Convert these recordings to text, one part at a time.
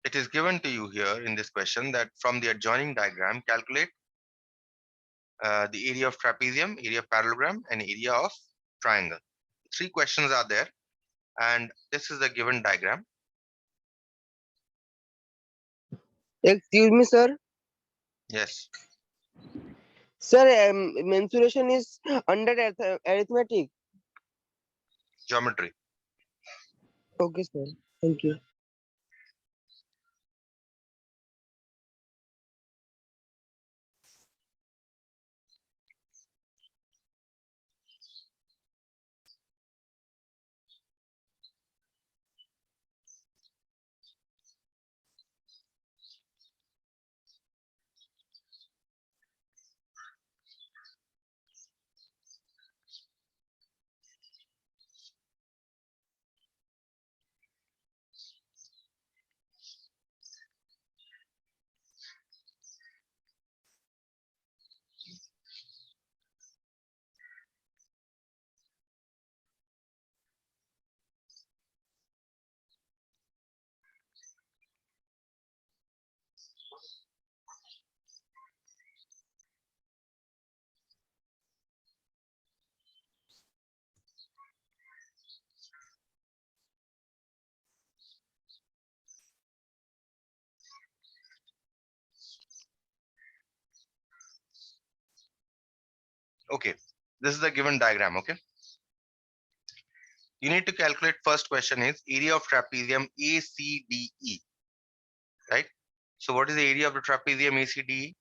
it is given to you here in this question that from the adjoining diagram, calculate the area of trapezium, area of parallelogram, and area of triangle. Three questions are there, and this is the given diagram. Excuse me, sir. Yes, Sir, mensuration is under arithmetic. geometry. Okay, sir. Thank you. Okay, this is the given diagram. Okay, you need to calculate. First question is area of trapezium ACDE, right? So what is the area of the trapezium ACDE?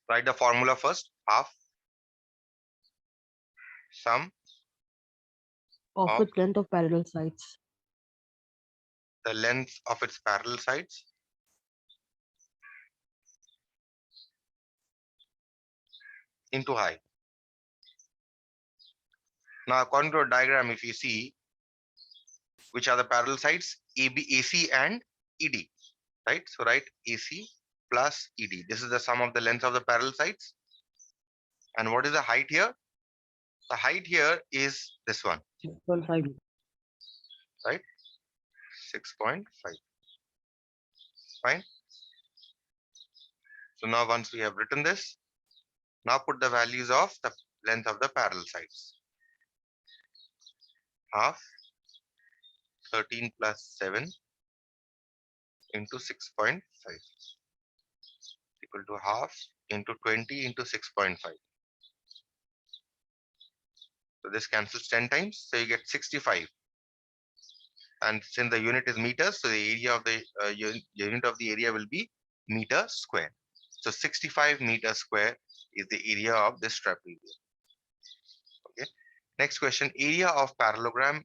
Write the formula first. Half sum Of of its length of parallel sides. the length of its parallel sides into height. Now, according to a diagram, if you see which are the parallel sides, AC and ED, right? So write AC plus ED. This is the sum of the length of the parallel sides. And what is the height here? The height here is this one, 6.5. right? 6.5. Fine. So now once we have written this, now put the values of the length of the parallel sides. Half 13 plus 7 into 6.5 equal to half into 20 into 6.5. So this cancels 10 times, so you get 65. And since the unit is meters, so the area of the unit of the area will be meter square. So 65 meter square is the area of this trapezium. Okay. Next question, area of parallelogram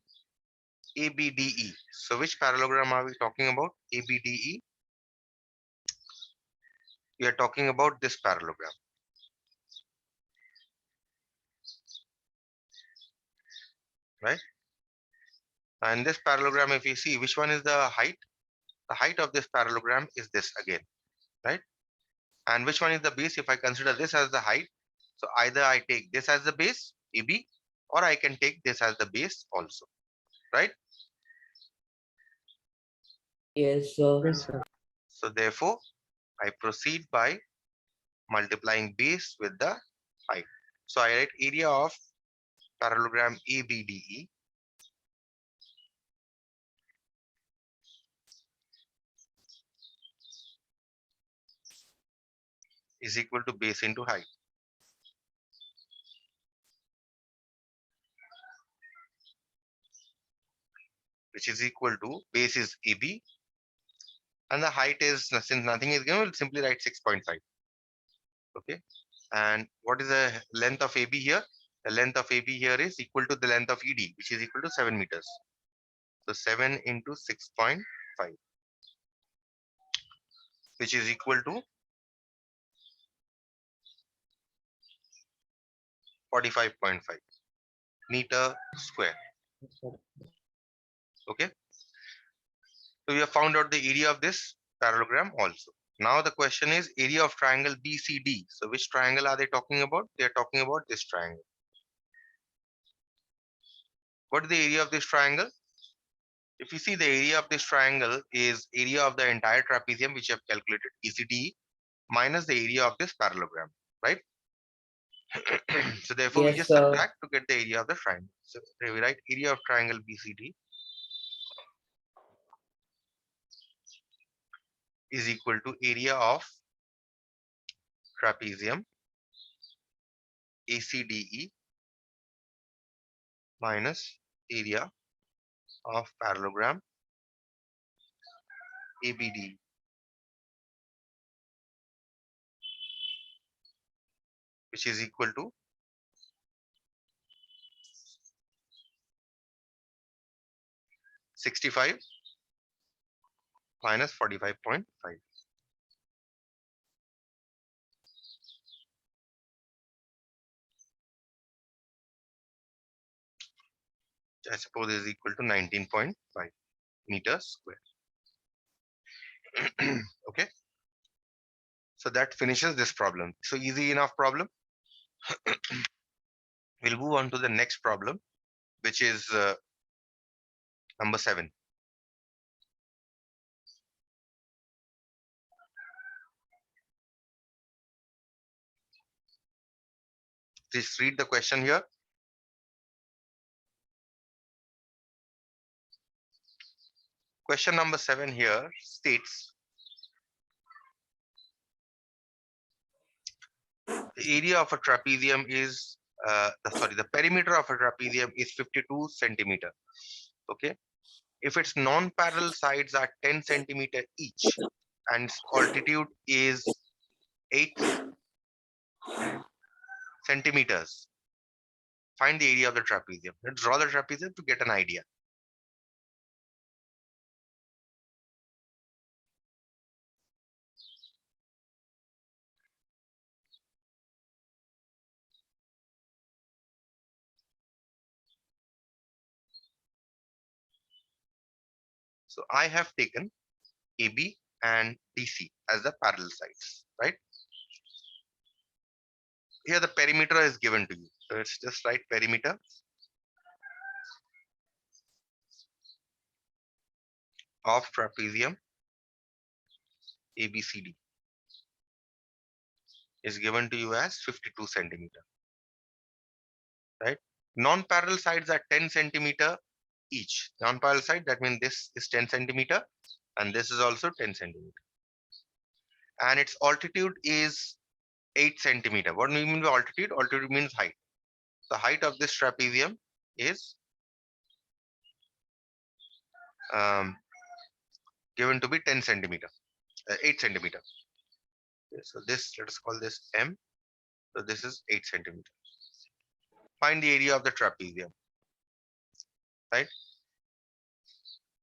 ABDE. So which parallelogram are we talking about? ABDE. We are talking about this parallelogram. Right? And this parallelogram, if you see, which one is the height? The height of this parallelogram is this again, right? And which one is the base? If I consider this as the height, so either I take this as the base, AB, or I can take this as the base also, right? Yes, sir. Yes, sir. So therefore, I proceed by multiplying base with the height. So I write area of parallelogram ABDE is equal to base into height. Which is equal to base is AB and the height is, since nothing is given, we'll simply write 6.5. Okay. And what is the length of AB here? The length of AB here is equal to the length of ED, which is equal to 7 meters. So 7 into 6.5, which is equal to 45.5 meter square. Okay. So we have found out the area of this parallelogram also. Now the question is area of triangle BCD. So which triangle are they talking about? They are talking about this triangle. What is the area of this triangle? If you see, the area of this triangle is area of the entire trapezium, which you have calculated ECD, minus the area of this parallelogram, right? So therefore, we Yes, just sir. subtract to get the area of the triangle. So we write area of triangle BCD is equal to area of trapezium ACDE minus area of parallelogram ABD, which is equal to 65 minus 45.5. I suppose is equal to 19.5 meters square. Okay. So that finishes this problem. So easy enough problem. We'll move on to the next problem, which is number 7. Please read the question here. Question number 7 here states the area of a trapezium is the perimeter of a trapezium is 52 centimeter. Okay. If its non-parallel sides are 10 centimeter each and its altitude is 8 centimeters, find the area of the trapezium. Let's draw the trapezium to get an idea. So I have taken AB and DC as the parallel sides, right? Here the perimeter is given to you. So it's just write perimeter of trapezium ABCD is given to you as 52 centimeter, right? Non-parallel sides are 10 centimeter each. Non-parallel side, that means this is 10 centimeter and this is also 10 centimeter. And its altitude is 8 centimeter. What do you mean by altitude? Altitude means height. The height of this trapezium is given to be 10 centimeter, 8 centimeter. Okay, so this, let us call this M. So this is 8 centimeter. Find the area of the trapezium, right?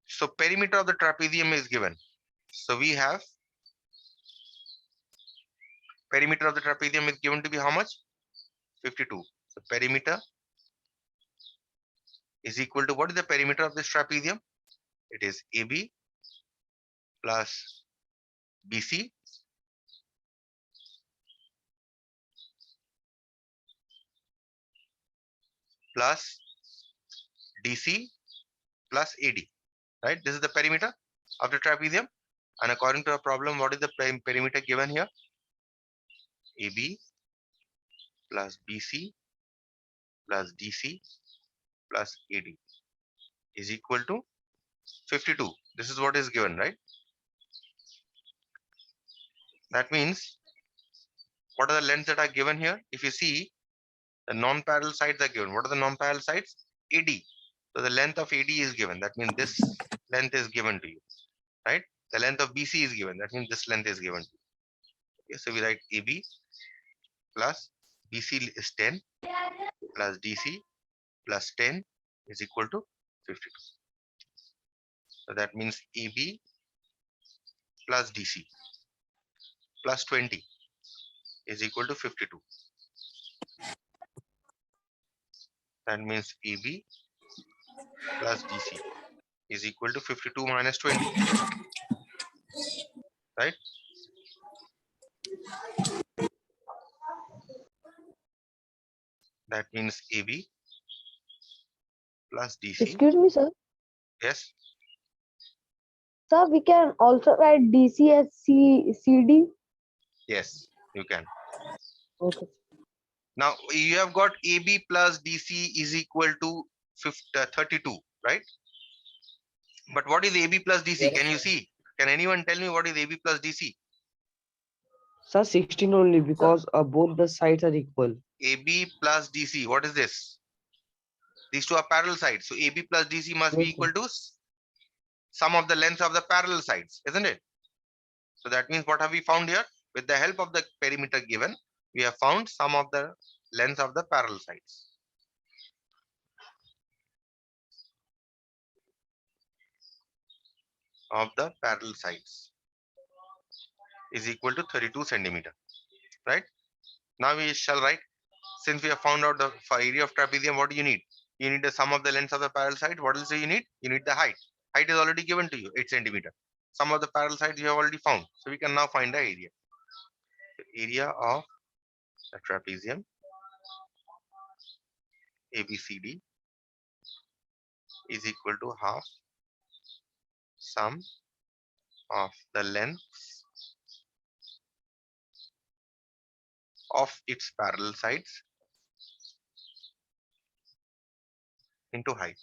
So perimeter of the trapezium is given. So we have perimeter of the trapezium is given to be how much? 52. So perimeter is equal to, what is the perimeter of this trapezium? It is AB plus BC plus DC plus AD, right? This is the perimeter of the trapezium. And according to our problem, what is the perimeter given here? AB plus BC plus DC plus AD is equal to 52. This is what is given, right? That means, what are the lengths that are given here? If you see, the non-parallel sides are given. What are the non-parallel sides? AD. So the length of AD is given. That means this length is given to you, right? The length of BC is given. That means this length is given to you. Okay, so we write AB plus BC is 10 plus DC plus 10 is equal to 52. So that means AB plus DC plus 20 is equal to 52. That means AB plus DC is equal to 52 minus 20, right? That means AB plus DC. Excuse me, sir. Yes. Sir, we can also add DC as CD. Yes, you can. Okay. Now you have got AB plus DC is equal to 32, right? But what is AB plus DC? Yes, Can you sir. see? Can anyone tell me what is AB plus DC? Sir, 16 only because both the sides are equal. AB plus DC. What is this? These two are parallel sides. So AB plus DC must be Yes, equal to sum of the lengths of the parallel sides, isn't it? So that means what have we found here? With the help of the perimeter given, we have found sum of the lengths of the parallel sides. Of the parallel sides is equal to 32 centimeter, right? Now we shall write, since we have found out the area of trapezium, what do you need? You need the sum of the lengths of the parallel side. What else do you need? You need the height. Height is already given to you, 8 centimeter. Sum of the parallel sides you have already found. So we can now find the area. The area of the trapezium ABCD is equal to half sum of the lengths of its parallel sides into height,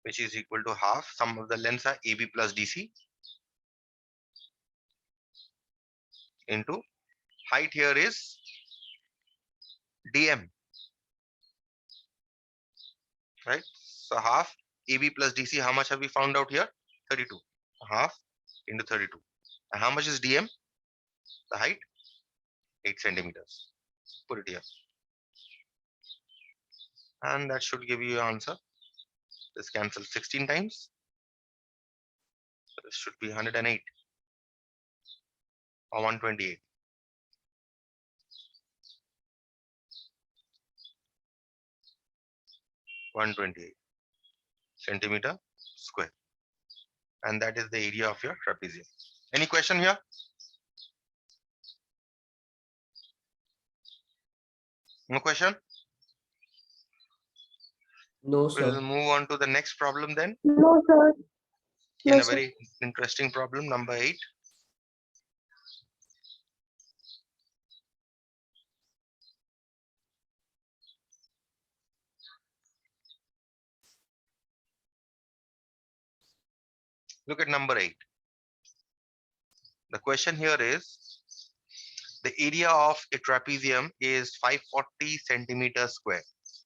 which is equal to half sum of the lengths are AB plus DC into height here is DM, right? So half AB plus DC, how much have we found out here? 32. Half into 32. And how much is DM? The height? 8 centimeters. Put it here. And that should give you your answer. This cancels 16 times. So this should be 108 or 128. 128 centimeter square. And that is the area of your trapezium. Any question here? No question? No, sir. We'll move on to the next problem then. No, sir. In No, a sir. very interesting problem, number 8. Look at number 8. The question here is, the area of a trapezium is 540 centimeters square.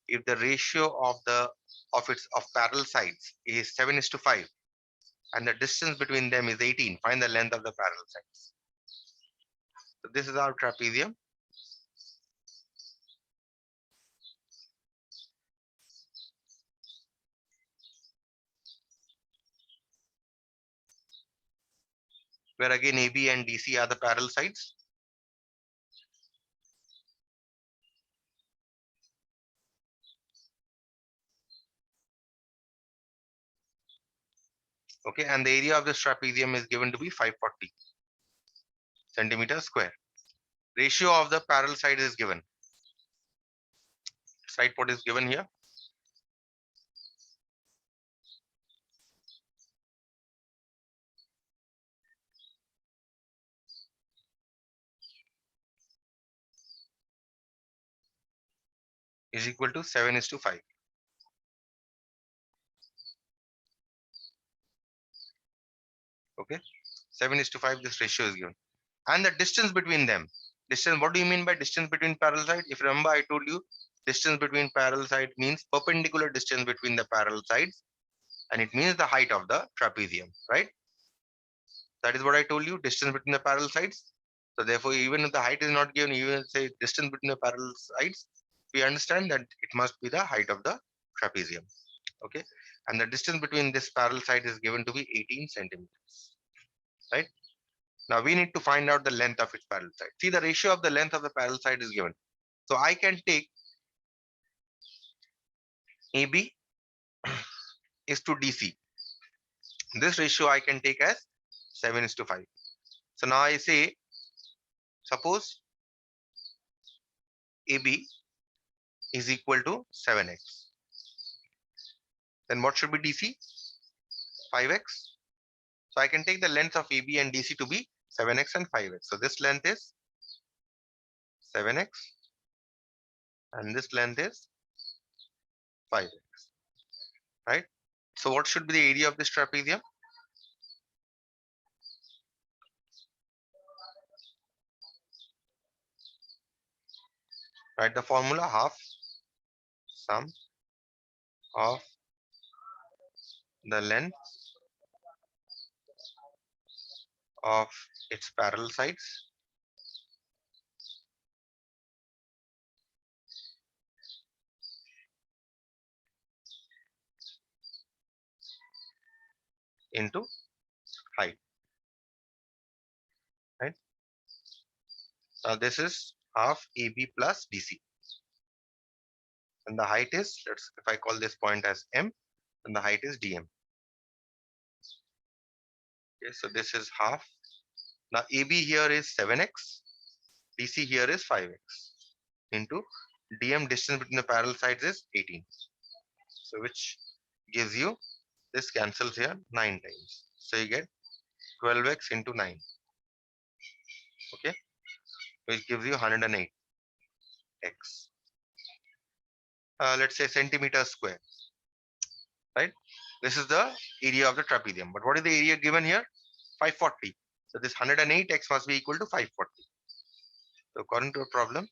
If the ratio of its parallel sides is 7:5 and the distance between them is 18, find the length of the parallel sides. So this is our trapezium. Where again AB and DC are the parallel sides. Okay, and the area of this trapezium is given to be 540 centimeters square. Ratio of the parallel side is given. Write what is given here. Is equal to 7:5. Okay, 7:5, this ratio is given. And the distance between them. Distance, what do you mean by distance between parallel side? If you remember, I told you distance between parallel side means perpendicular distance between the parallel sides, and it means the height of the trapezium, right? That is what I told you, distance between the parallel sides. So therefore, even if the height is not given, even say distance between the parallel sides, we understand that it must be the height of the trapezium. Okay, and the distance between this parallel side is given to be 18 centimeters, right? Now we need to find out the length of its parallel side. See, the ratio of the length of the parallel side is given. So I can take AB is to DC. This ratio I can take as 7:5. So now I say, suppose AB is equal to 7x. Then what should be DC? 5x. So I can take the length of AB and DC to be 7x and 5x. So this length is 7x and this length is 5x, right? So what should be the area of this trapezium? Write the formula: half sum of the length of its parallel sides into height, right? Now this is half AB plus DC, and the height is, if I call this point as M, and the height is DM. Okay, so this is half. Now AB here is 7x, DC here is 5x into DM, distance between the parallel sides is 18. So which gives you, this cancels here 9 times. So you get 12x into 9. Okay, which gives you 108x. Let's say centimeters square, right? This is the area of the trapezium. But what is the area given here? 540. So this 108x must be equal to 540. So according to a problem,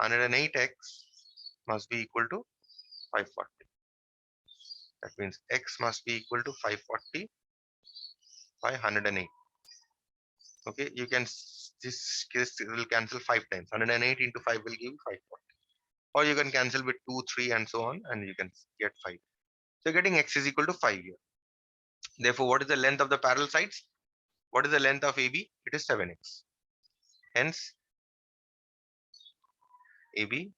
108x must be equal to 540. That means x must be equal to 540 by 108. Okay, you can, this will cancel 5 times. 108 into 5 will give you 540. Or you can cancel with 2, 3 and so on, and you can get 5. So getting x is equal to 5 here. Therefore, what is the length of the parallel sides? What is the length of AB? It is 7x. Hence, AB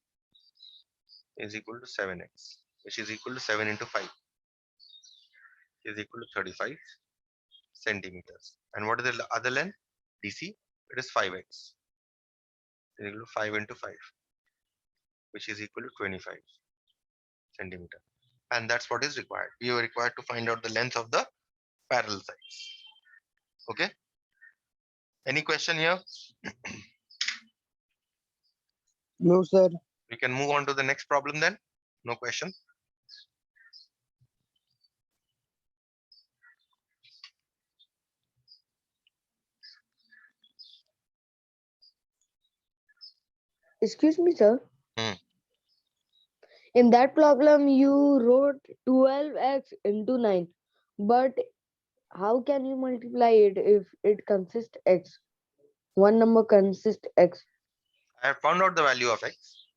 is equal to 7x, which is equal to 7 into 5, is equal to 35 centimeters. And what is the other length? DC, it is 5x, is equal to 5 into 5, which is equal to 25 centimeter. And that's what is required. We are required to find out the length of the parallel sides. Okay. Any question here? No, sir. We can move on to the next problem then. No question. Excuse me, sir. Hmm. In that problem, you wrote 12x into 9. But how can you multiply it if it consists x? One number consists x. I have found out the value of x.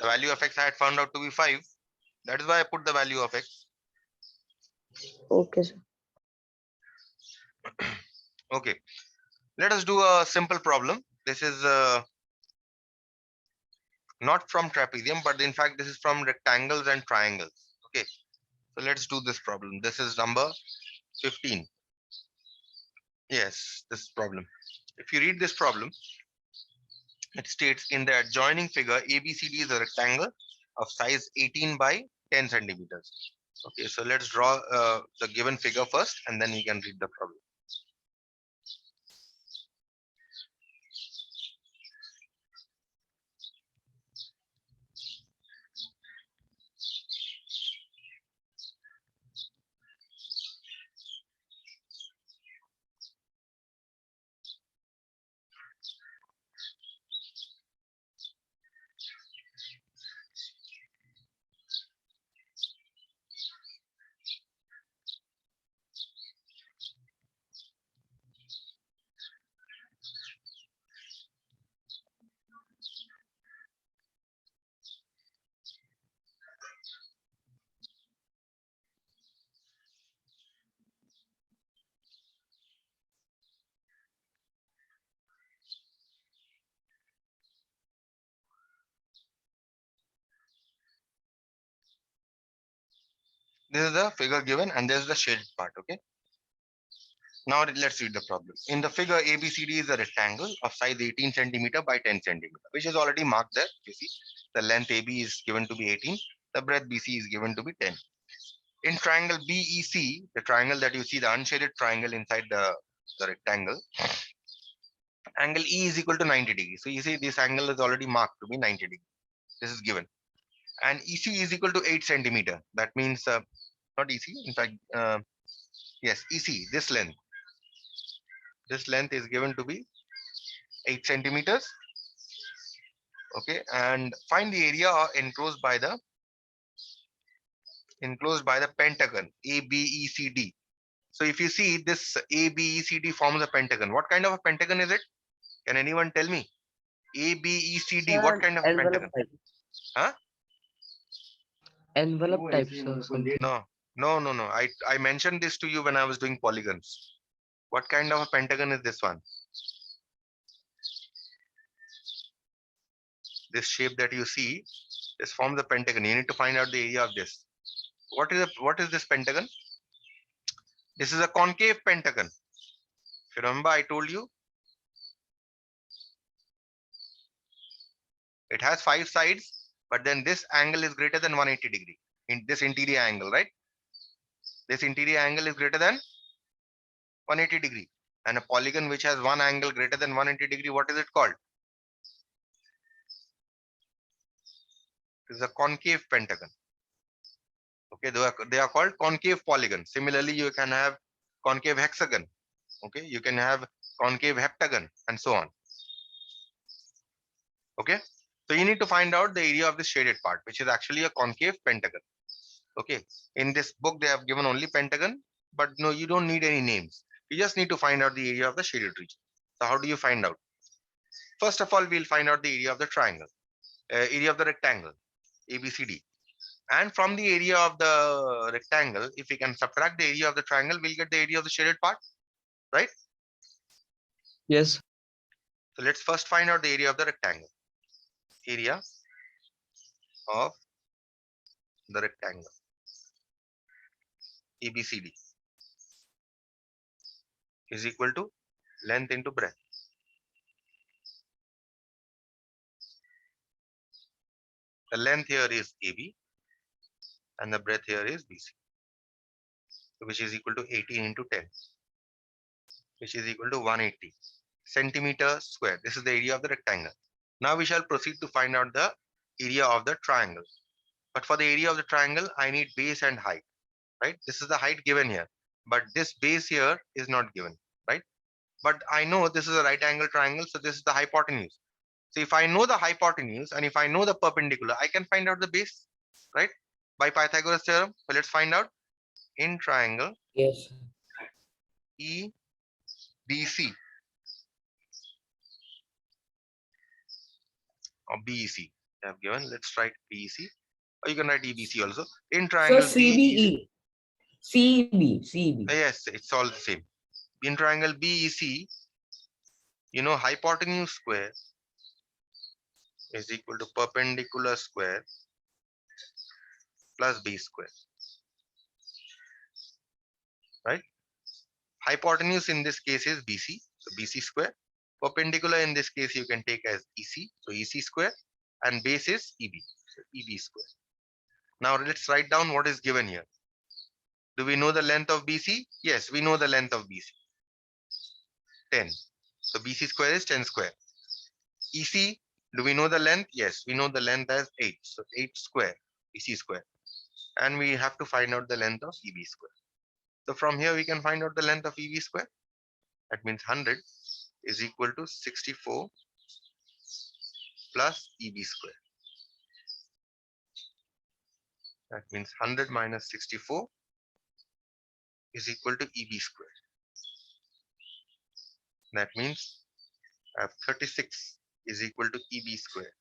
The value of x I had found out to be 5. That is why I put the value of x. Okay, sir. Okay. Let us do a simple problem. This is not from trapezium, but in fact, this is from rectangles and triangles. Okay. So let's do this problem. This is number 15. Yes, this problem. If you read this problem, it states in the adjoining figure, ABCD is a rectangle of size 18 by 10 centimeters. Okay, so let's draw the given figure first, and then we can read the problem. This is the figure given, and this is the shaded part. Okay. Now let's read the problem. In the figure, ABCD is a rectangle of size 18 centimeter by 10 centimeter, which is already marked there. You see, the length AB is given to be 18, the breadth BC is given to be 10. In triangle BEC, the triangle that you see, the unshaded triangle inside the rectangle, angle E is equal to 90 degrees. So you see this angle is already marked to be 90 degrees. This is given. And EC is equal to 8 centimeter. That means, not EC, in fact, yes, EC, this length. This length is given to be 8 centimeters. Okay, and find the area enclosed by the pentagon ABECD. So if you see this ABECD forms a pentagon, what kind of a pentagon is it? Can anyone tell me? ABECD, what kind of a pentagon? Huh? Envelope type, sir. Something. No. I mentioned this to you when I was doing polygons. What kind of a pentagon is this one? This shape that you see, this forms a pentagon. You need to find out the area of this. What is this pentagon? This is a concave pentagon. If you remember, I told you it has 5 sides, but then this angle is greater than 180 degree. In this interior angle, right? This interior angle is greater than 180 degree. And a polygon which has one angle greater than 180 degree, what is it called? It is a concave pentagon. Okay, they are called concave polygons. Similarly, you can have concave hexagon. Okay, you can have concave heptagon and so on. Okay, so you need to find out the area of the shaded part, which is actually a concave pentagon. Okay, in this book they have given only pentagon, but no, you don't need any names. You just need to find out the area of the shaded region. So how do you find out? First of all, we'll find out the area of the triangle, area of the rectangle, ABCD. And from the area of the rectangle, if we can subtract the area of the triangle, we'll get the area of the shaded part, right? Yes. So let's first find out the area of the rectangle. Area of the rectangle, ABCD, is equal to length into breadth. The length here is AB and the breadth here is BC, which is equal to 18 into 10, which is equal to 180 centimeter square. This is the area of the rectangle. Now we shall proceed to find out the area of the triangle. But for the area of the triangle, I need base and height, right? This is the height given here, but this base here is not given, right? But I know this is a right angle triangle, so this is the hypotenuse. So if I know the hypotenuse and if I know the perpendicular, I can find out the base, right? By Pythagoras theorem. So let's find out. In triangle Yes. EBC or BEC, they have given. Let's write BEC, or you can write EBC also. In So triangle CBE. CB. yes, it's all the same. In triangle BEC, you know, hypotenuse square is equal to perpendicular square plus base square, right? Hypotenuse in this case is BC, so BC square. Perpendicular in this case you can take as EC, so EC square, and base is EB, so EB square. Now let's write down what is given here. Do we know the length of BC? Yes, we know the length of BC. 10. So BC square is 10 square. EC, do we know the length? Yes, we know the length as 8. So 8 square, EC square. And we have to find out the length of EB square. So from here we can find out the length of EB square. That means 100 is equal to 64 plus EB square. That means 100 minus 64 is equal to EB square. That means I have 36 is equal to EB square.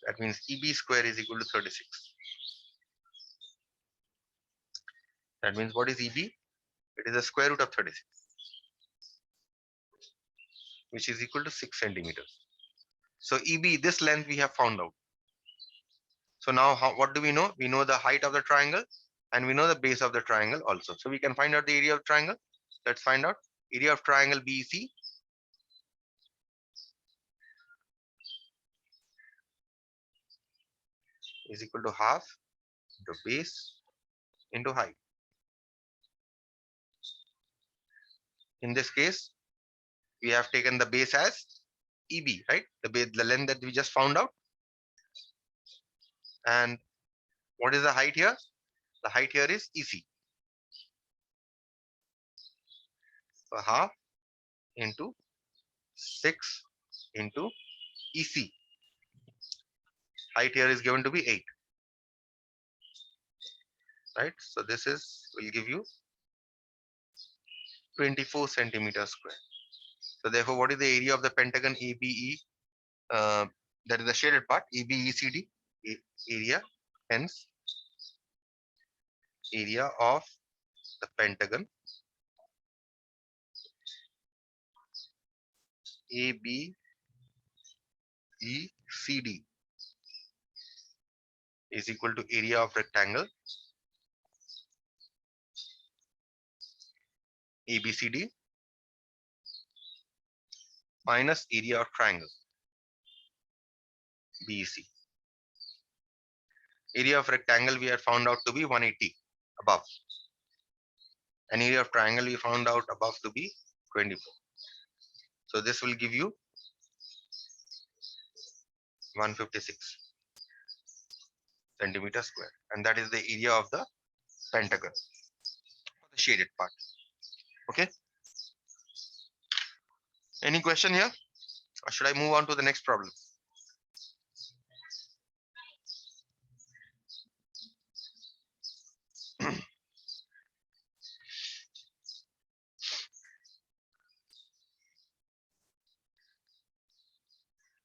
That means EB square is equal to 36. That means what is EB? It is the square root of 36, which is equal to 6 centimeters. So EB, this length we have found out. So now what do we know? We know the height of the triangle and we know the base of the triangle also. So we can find out the area of triangle. Let's find out area of triangle BEC. is equal to half into base into height. In this case, we have taken the base as EB, right? The length that we just found out. And what is the height here? The height here is EC. So half into 6 into EC. Height here is given to be 8. Right? So this will give you 24 centimeters square. So therefore, what is the area of the pentagon ABE? That is the shaded part, ABECD area. Hence, area of the pentagon ABECD is equal to area of rectangle ABCD minus area of triangle BEC. Area of rectangle we had found out to be 180 above. And area of triangle we found out above to be 24. So this will give you 156 centimeters square. And that is the area of the pentagon, the shaded part. Okay. Any question here? Or should I move on to the next problem?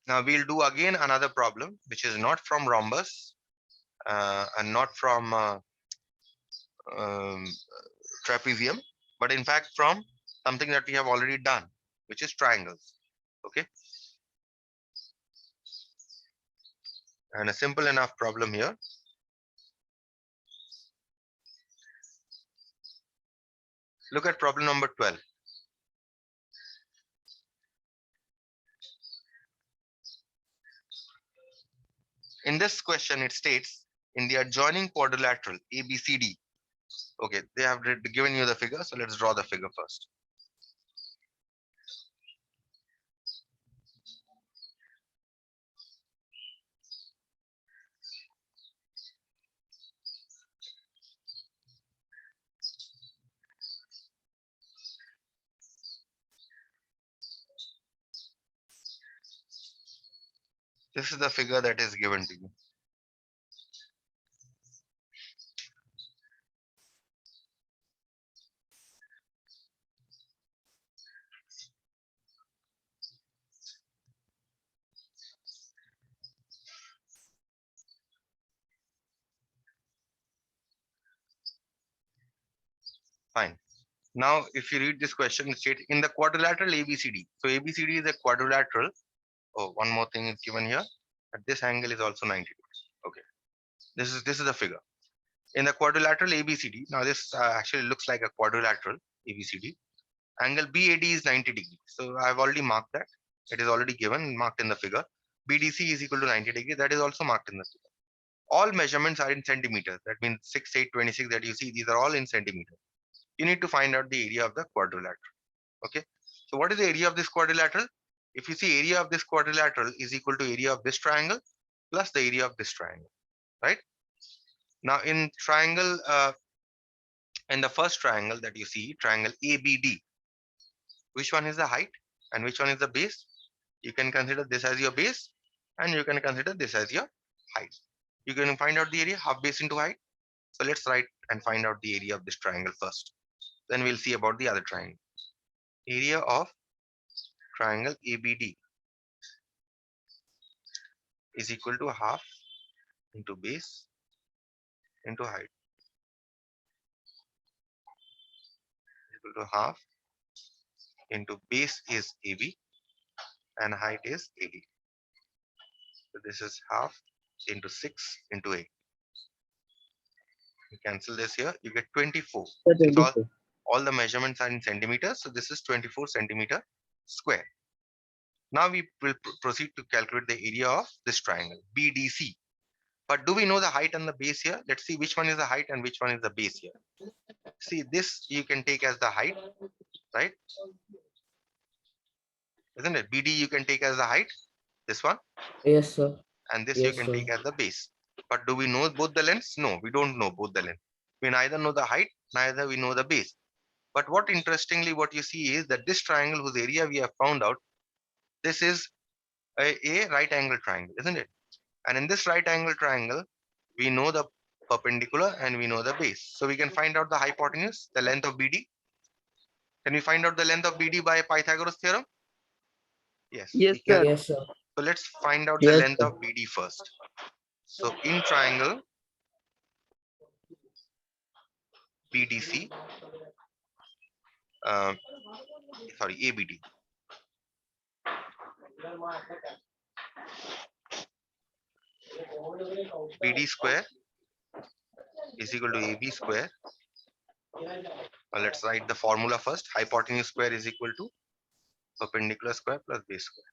Now we'll do again another problem, which is not from rhombus and not from trapezium, but in fact from something that we have already done, which is triangles. Okay. And a simple enough problem here. Look at problem number 12. In this question, it states in the adjoining quadrilateral ABCD. Okay, they have given you the figure, so let's draw the figure first. This is the figure that is given to you. Fine. Now, if you read this question, it states in the quadrilateral ABCD. So ABCD is a quadrilateral. Oh, one more thing is given here. At this angle is also 90 degrees. Okay. This is a figure. In the quadrilateral ABCD, now this actually looks like a quadrilateral ABCD. Angle BAD is 90 degrees. So I've already marked that. It is already given, marked in the figure. BDC is equal to 90 degrees. That is also marked in the figure. All measurements are in centimeters. That means 6, 8, 26 that you see, these are all in centimeters. You need to find out the area of the quadrilateral. Okay. So what is the area of this quadrilateral? If you see, area of this quadrilateral is equal to area of this triangle plus the area of this triangle, right? Now in triangle, in the first triangle that you see, triangle ABD, which one is the height and which one is the base? You can consider this as your base and you can consider this as your height. You can find out the area, half base into height. So let's write and find out the area of this triangle first. Then we'll see about the other triangle. Area of triangle ABD is equal to half into base into height. Equal to half into base is AB and height is AD. So this is half into 6 into 8. You cancel this here, you get 24. So all the measurements are in centimeters. So this is 24 centimeter square. Now we will proceed to calculate the area of this triangle BDC. But do we know the height and the base here? Let's see which one is the height and which one is the base here. See, this you can take as the height, right? Isn't it? BD you can take as the height, this one, Yes, sir. and this you Yes, can sir. take as the base. But do we know both the lengths? No, we don't know both the lengths. We neither know the height, neither we know the base. But what interestingly, what you see is that this triangle whose area we have found out, this is a right angle triangle, isn't it? And in this right angle triangle, we know the perpendicular and we know the base. So we can find out the hypotenuse, the length of BD. Can we find out the length of BD by Pythagoras theorem? Yes, Yes, we can. sir. Yes, sir. So let's find out the Yes, length sir. of BD first. So in triangle BDC, sorry, ABD. BD square is equal to AB square. Let's write the formula first. Hypotenuse square is equal to perpendicular square plus base square.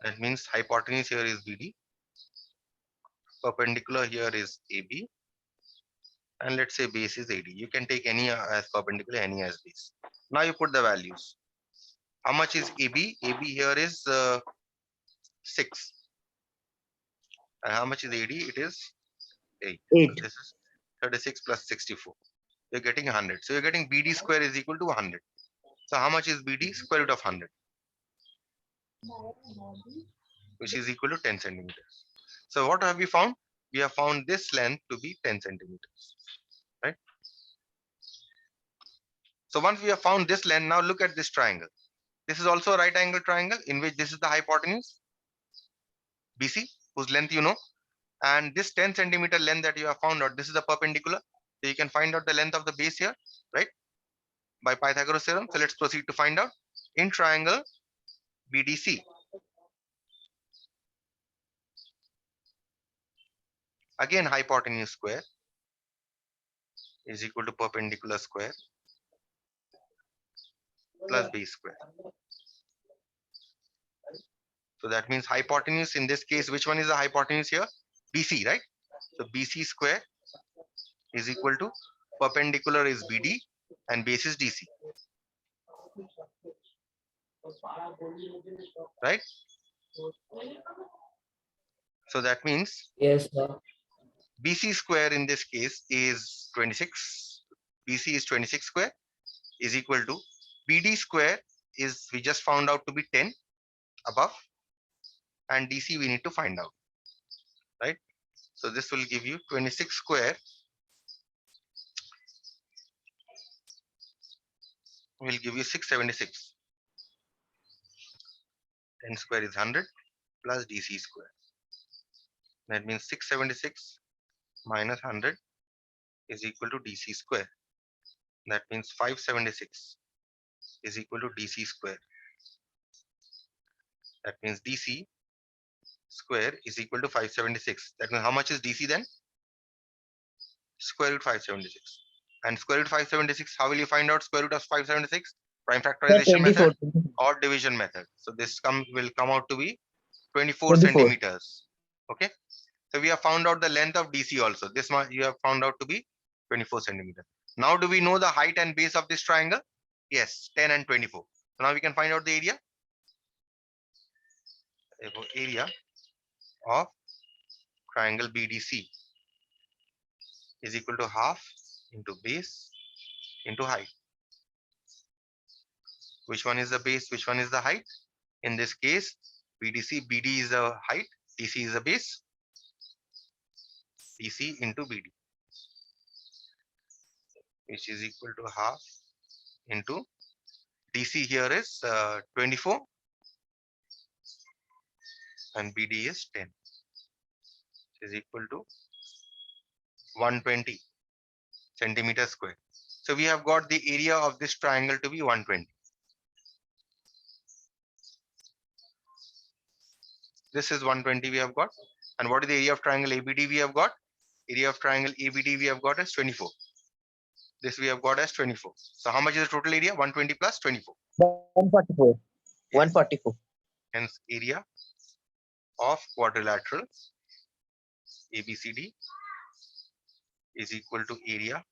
That means hypotenuse here is BD, perpendicular here is AB, and let's say base is AD. You can take any as perpendicular, any as base. Now you put the values. How much is AB? AB here is 6. And how much is AD? It is 8. So 8. this is 36 plus 64. You're getting 100. So you're getting BD square is equal to 100. So how much is BD? Square root of 100, which is equal to 10 centimeters. So what have we found? We have found this length to be 10 centimeters, right? So once we have found this length, now look at this triangle. This is also a right angle triangle in which this is the hypotenuse, BC, whose length you know. And this 10 centimeter length that you have found out, this is the perpendicular. So you can find out the length of the base here, right? By Pythagoras theorem. So let's proceed to find out. In triangle BDC, again hypotenuse square is equal to perpendicular square plus base square. So that means hypotenuse in this case, which one is the hypotenuse here? BC, right? So BC square is equal to perpendicular is BD and base is DC, right? So that means Yes, sir. BC square in this case is 26. BC is 26 square is equal to BD square is we just found out to be 10 above, and DC we need to find out, right? So this will give you 26 square will give you 676. 10 square is 100 plus DC square. That means 676 minus 100 is equal to DC square. That means 576 is equal to DC square. That means DC square is equal to 576. That means how much is DC then? Square root 576. And square root 576, how will you find out square root of 576? Prime Sir, factorization 24. method or division method. So this will come out to be 24 24. centimeters. Okay. So we have found out the length of DC also. This one you have found out to be 24 centimeters. Now do we know the height and base of this triangle? Yes, 10 and 24. So now we can find out the area. Therefore, area of triangle BDC is equal to half into base into height. Which one is the base? Which one is the height? In this case, BDC, BD is the height, DC is the base. DC into BD, which is equal to half into DC here is 24 and BD is 10, which is equal to 120 centimeters square. So we have got the area of this triangle to be 120. This is 120 we have got. And what is the area of triangle ABD we have got? Area of triangle ABD we have got is 24. This we have got as 24. So how much is the total area? 120 plus 24. 144. 144. Hence area of quadrilateral ABCD is equal to area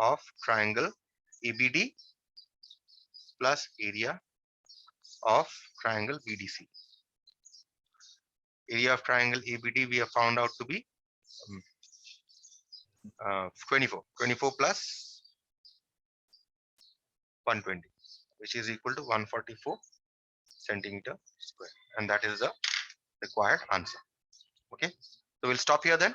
of triangle ABD plus area of triangle BDC. Area of triangle ABD we have found out to be 24. 24 plus 120, which is equal to 144 centimeter square. And that is the required answer. Okay. So we'll stop here then.